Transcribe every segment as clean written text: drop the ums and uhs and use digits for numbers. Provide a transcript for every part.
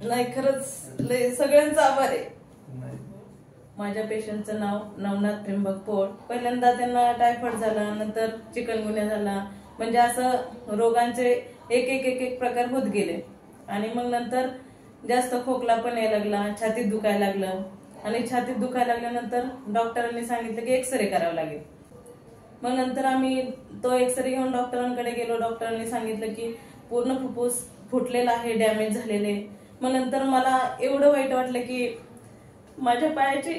नाही खरंच सगळ्यांचा आभार आहे. माझ्या पेशंटचं नाव नवनाथ त्र्यंबक पोळ. पहिल्यांदा त्यांना टायफॉइड झाला, नंतर चिकनगुन्या झाला, म्हणजे असं रोगांचे एक एक एक एक प्रकार होत गेले. आणि मग नंतर जास्त खोकला पण यायला लागला, छातीत दुखायला लागलं. आणि छातीत दुखायला लागल्यानंतर डॉक्टरांनी सांगितलं की एक्सरे करावं लागेल. मग नंतर आम्ही तो एक्सरे घेऊन डॉक्टरांकडे गेलो. डॉक्टरांनी सांगितलं की पूर्ण फुफ्फुस फुटलेला आहे, डॅमेज झालेले. मग नंतर मला एवढं वाईट वाटलं की माझ्या पायाची.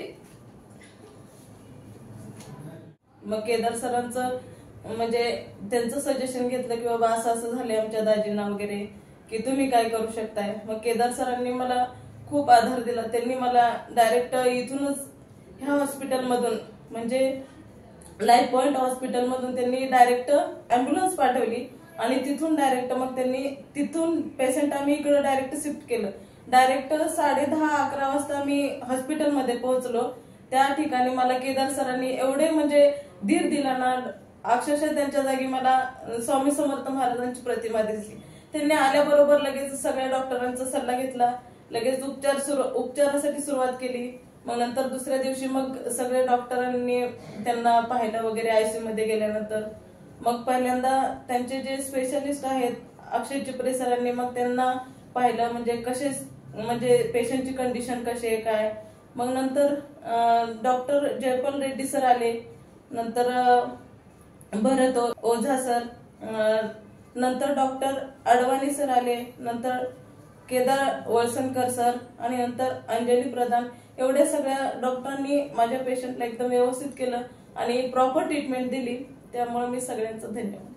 मग केदार सरांचं म्हणजे त्यांचं सजेशन घेतलं की बाबा असं असं झालंय आमच्या दाजींना वगैरे, की तुम्ही काय करू शकताय. मग केदार सरांनी मला खूप आधार दिला. त्यांनी मला डायरेक्ट इथूनच ह्या हॉस्पिटलमधून म्हणजे लाईफ पॉइंट हॉस्पिटलमधून त्यांनी डायरेक्ट अँब्युलन्स पाठवली आणि तिथून डायरेक्ट मग त्यांनी तिथून पेशंट आम्ही इकडे डायरेक्ट शिफ्ट केलं. डायरेक्ट 10:30-11 वाजता मी हॉस्पिटलमध्ये पोहोचलो. त्या ठिकाणी मला केदार सरांनी एवढे म्हणजे धीर दिला ना, अक्षरशः त्यांच्या जागी मला स्वामी समर्थ महाराजांची प्रतिमा दिसली. त्यांनी आल्याबरोबर लगेच सगळ्या डॉक्टरांचा सल्ला घेतला, लगेच उपचारासाठी सुरुवात केली. मग नंतर दुसऱ्या दिवशी मग सगळ्या डॉक्टरांनी त्यांना पाहिलं वगैरे. आयसीयू मध्ये गेल्यानंतर मग पहिल्यांदा त्यांचे जे स्पेशलिस्ट आहेत अक्षय चिपरे सरांनी मग त्यांना पाहिलं, म्हणजे कसे म्हणजे पेशंटची कंडिशन कशी आहे काय. मग नंतर डॉक्टर जयपाल रेड्डी सर आले, नंतर भरत ओझा सर, नंतर डॉक्टर अडवाणी सर आले, नंतर केदार वळसणकर सर आणि नंतर अंजली प्रधान. एवढ्या सगळ्या डॉक्टरांनी माझ्या पेशंटला एकदम व्यवस्थित केलं आणि प्रॉपर ट्रीटमेंट दिली. त्यामुळे मी सगळ्यांचं धन्यवाद.